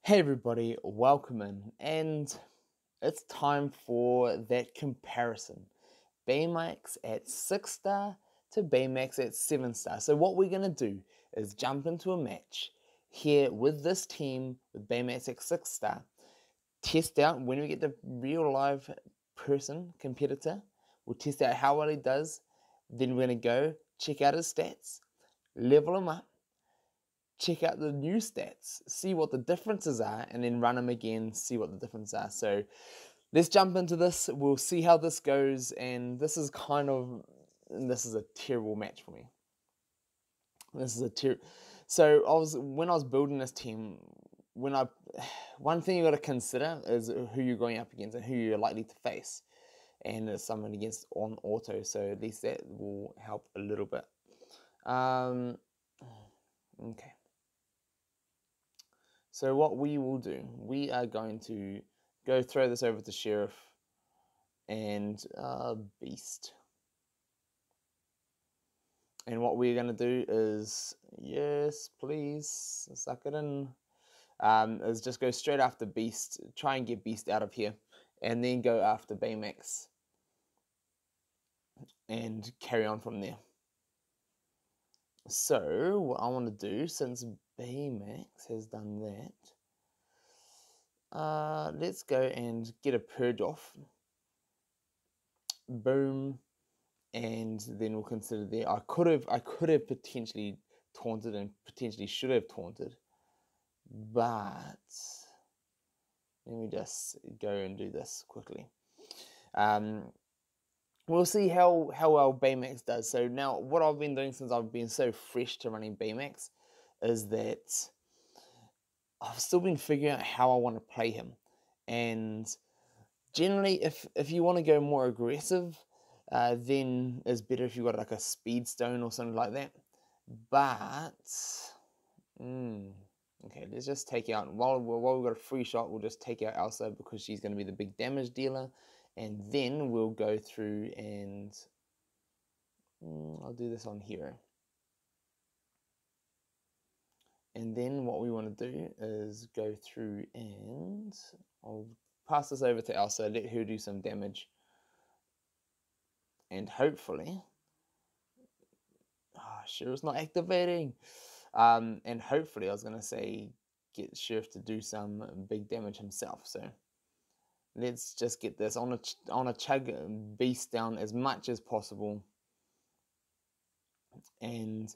Hey everybody, welcome in, and it's time for that comparison. Baymax at 6 star to Baymax at 7 star. So what we're going to do is jump into a match here with this team with Baymax at 6 star. Test out when we get the real live competitor. We'll test out how well he does. Then we're going to go check out his stats, level him up, check out the new stats, see what the differences are, and then run them again, see what the differences are. So let's jump into this. We'll see how this goes, and this is a terrible match for me. So when I was building this team, one thing you got to consider is who you're going up against and who you're likely to face, and it's someone against on auto. So at least that will help a little bit. Okay. So what we will do, we are going to go throw this over to Sheriff and Beast. And what we're going to do is, yes, please, suck it in, is just go straight after Beast, try and get Beast out of here, and then go after Baymax and carry on from there. So what I want to do, since Baymax has done that, let's go and get a purge off. Boom, and then we'll consider there. I could have potentially taunted and potentially should have taunted, but let me just go and do this quickly. We'll see how well Baymax does. So now what I've been doing since I've been so fresh to running Baymax is that I've still been figuring out how I want to play him. And generally, if you want to go more aggressive, then it's better if you've got like a speed stone or something like that. But okay, let's just take out, while we've got a free shot, we'll just take out Elsa because she's going to be the big damage dealer. And then we'll go through and I'll do this on Hero. And then what we want to do is go through and I'll pass this over to Elsa, let her do some damage. And hopefully, Sheriff's not activating. And hopefully, I was going to say, get Sheriff to do some big damage himself. So let's just get this on a chug Beast down as much as possible. And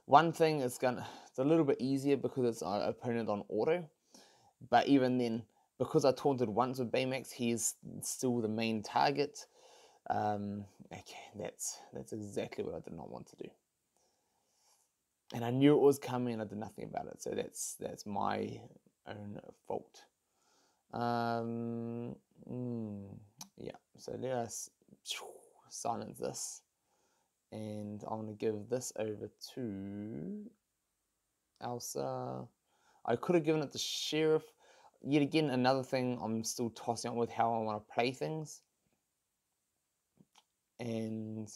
one thing it's a little bit easier because it's our opponent on auto. But even then, because I taunted once with Baymax, he's still the main target. Okay, that's exactly what I did not want to do. And I knew it was coming and I did nothing about it. So that's my own fault. Yeah, so let us silence this. And I'm going to give this over to Elsa. I could have given it to Sheriff. Yet again, another thing I'm still tossing up with how I want to play things. And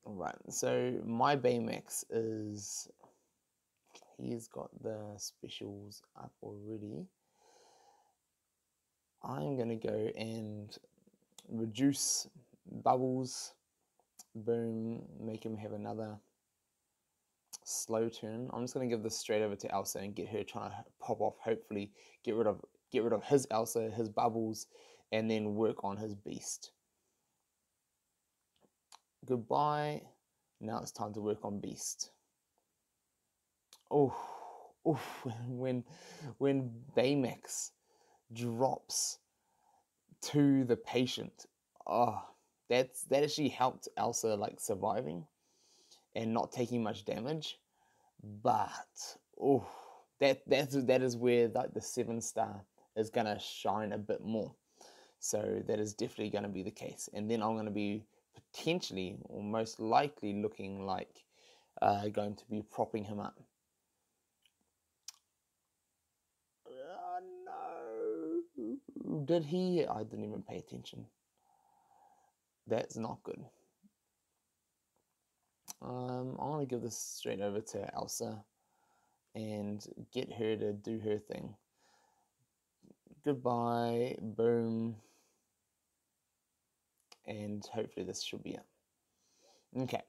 alright, so my Baymax he's got the specials up already. I'm going to go and reduce bubbles. Boom, make him have another slow turn. I'm just going to give this straight over to Elsa and get her trying to pop off. Hopefully get rid of his Elsa, his bubbles, and then work on his Beast. Goodbye. Now it's time to work on Beast. Oh, when Baymax drops to the patient, that actually helped Elsa like surviving and not taking much damage. But that is where like the 7 star is gonna shine a bit more. So that is definitely gonna be the case. And then I'm gonna be potentially or most likely looking like going to be propping him up. No, did he? I didn't even pay attention. That's not good. I'm gonna give this straight over to Elsa, and get her to do her thing. Goodbye, boom, and hopefully this should be it. Okay,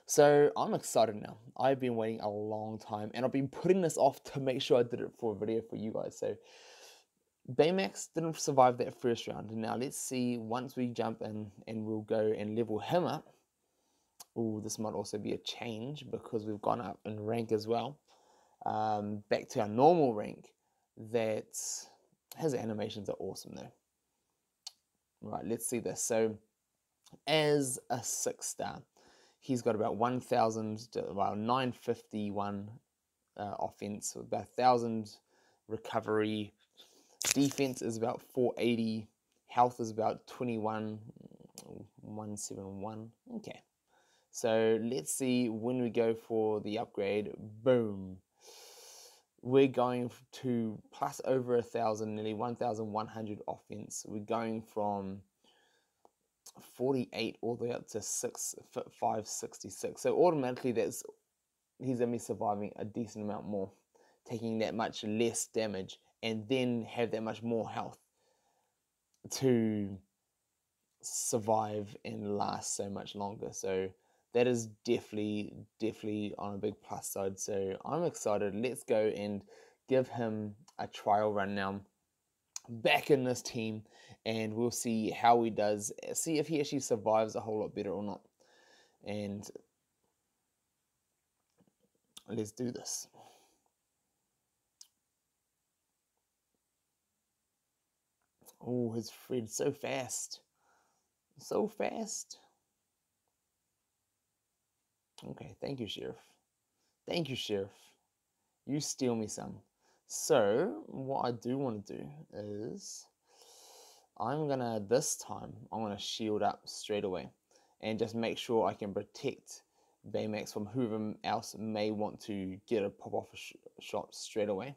so I'm excited now. I've been waiting a long time, and I've been putting this off to make sure I did it for a video for you guys. So Baymax didn't survive that first round. Now let's see, once we jump in and we'll go and level him up. Oh, this might also be a change because we've gone up in rank as well. Back to our normal rank. That his animations are awesome though. Right, let's see this. So as a 6-star, he's got about 1,000, well, 951 offense, about 1,000 recovery. Defense is about 480. Health is about 171. Okay. So let's see when we go for the upgrade. Boom. We're going to plus over 1,000, nearly 1,100 offense. We're going from 48 all the way up to 566. So automatically he's going to be surviving a decent amount more, taking that much less damage, and then have that much more health to survive and last so much longer. So that is definitely on a big plus side. So I'm excited. Let's go and give him a trial run now back in this team, and we'll see how he does, see if he actually survives a whole lot better or not. And let's do this. Oh, his Fred's so fast. So fast. Okay, thank you, Sheriff. Thank you, Sheriff. You steal me some. So, what I do want to do is, this time, I'm gonna shield up straight away and just make sure I can protect Baymax from whoever else may want to get a pop-off shot straight away,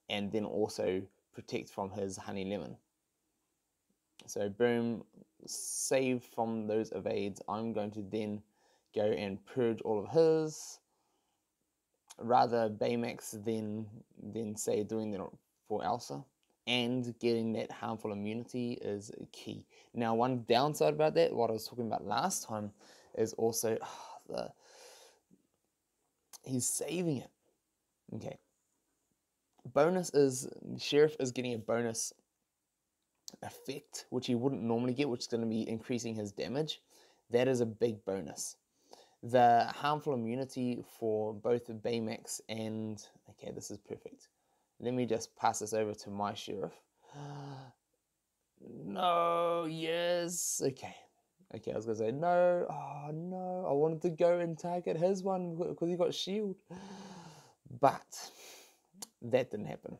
and then also protect from his honey lemon. So boom, save from those evades. I'm going to then go and purge all of his. Rather Baymax than say doing that for Elsa, and getting that harmful immunity is key. Now, one downside about that, what I was talking about last time, is also he's saving it. Okay. Bonus is Sheriff is getting a bonus effect, which he wouldn't normally get, which is going to be increasing his damage. That is a big bonus. The harmful immunity for both Baymax and... Okay, this is perfect. Let me just pass this over to my Sheriff. No, yes. Okay, I was going to say no. Oh, no. I wanted to go and target his one because he got shield. But that didn't happen.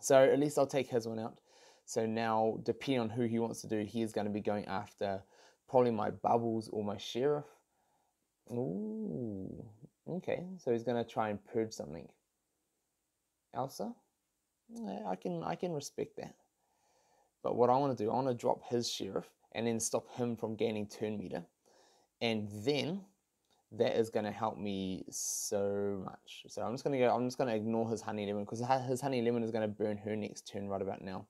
So at least I'll take his one out. So now, depending on who he wants to do, he is going to be going after probably my Bubbles or my Sheriff. Ooh, okay. So he's going to try and purge something. Elsa? Yeah, I can respect that. But what I want to do, I want to drop his Sheriff and then stop him from gaining turn meter. And then that is going to help me so much. So I'm just going to ignore his honey lemon, because his honey lemon is going to burn her next turn right about now.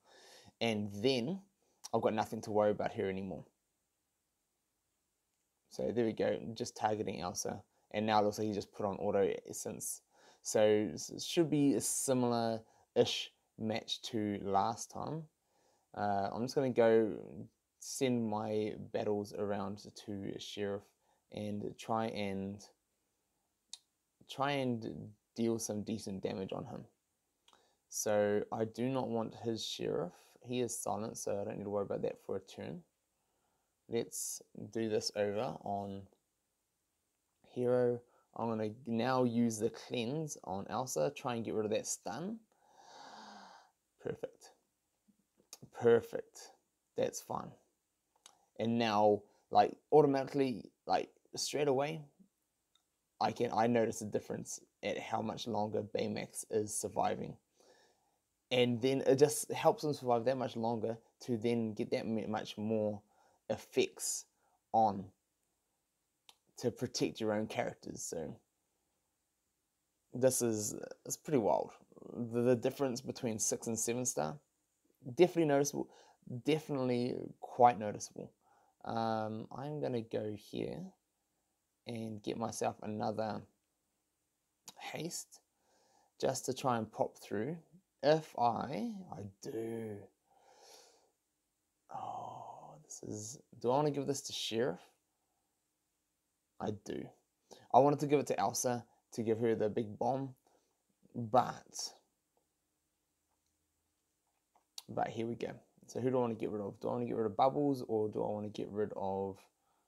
And then I've got nothing to worry about here anymore. So there we go, just targeting Elsa. And now it looks like he just put on auto essence. So it should be a similar-ish match to last time. I'm just going to go send my battles around to Sheriff and try and deal some decent damage on him. So I do not want his Sheriff. He is silent, so I don't need to worry about that for a turn. Let's do this over on Hero. I'm going to now use the cleanse on Elsa, try and get rid of that stun. Perfect. That's fine. And now, like, automatically, like, straight away, I notice a difference at how much longer Baymax is surviving. And then it just helps him survive that much longer to then get that much more effects on to protect your own characters. So this is it's pretty wild. The difference between 6 and 7 star, definitely noticeable, definitely quite noticeable. I'm gonna go here and get myself another haste just to try and pop through. If I do. Oh, this is. Do I want to give this to Sheriff? I do. I wanted to give it to Elsa to give her the big bomb, but here we go. So who do I want to get rid of? Do I want to get rid of Bubbles or do I want to get rid of?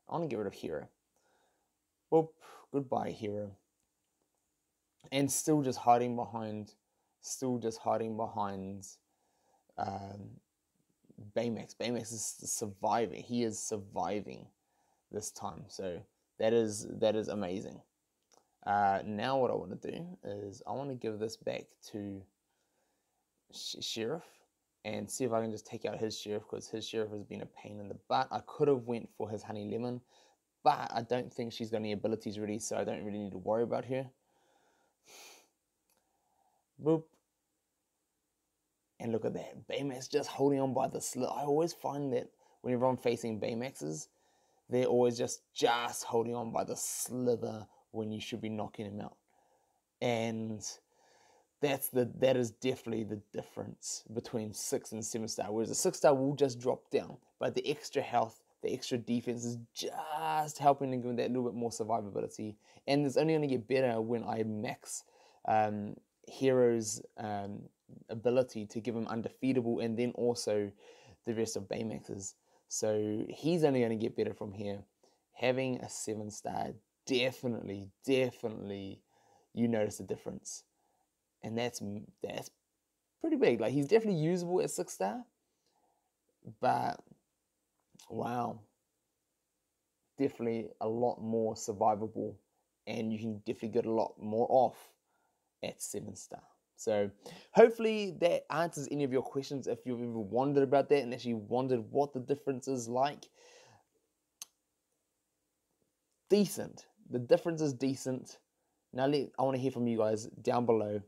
I want to get rid of Hero. Whoop! Goodbye, Hero. And still just hiding behind. Baymax. Baymax is surviving. He is surviving this time. So that is amazing. Now what I want to do is I want to give this back to Sheriff and see if I can just take out his Sheriff, because his Sheriff has been a pain in the butt. I could have went for his Honey Lemon, but I don't think she's got any abilities ready, so I don't really need to worry about her. Boop. And look at that. Baymax just holding on by the slit. I always find that whenever I'm facing Baymaxes, they're always just holding on by the slither when you should be knocking him out. And that is definitely the difference between 6 and 7 star. Whereas a 6 star will just drop down, but the extra health, the extra defense is just helping to give him that little bit more survivability. And it's only going to get better when I max Hero's ability to give him undefeatable, and then also the rest of Baymax's. So he's only going to get better from here. Having a 7 star, definitely, you notice a difference. And that's pretty big. Like, he's definitely usable at 6 star, but wow, definitely a lot more survivable, and you can definitely get a lot more off at 7 star. So hopefully that answers any of your questions if you've ever wondered about that and actually wondered what the difference is like. Decent. The difference is decent. Now I want to hear from you guys down below.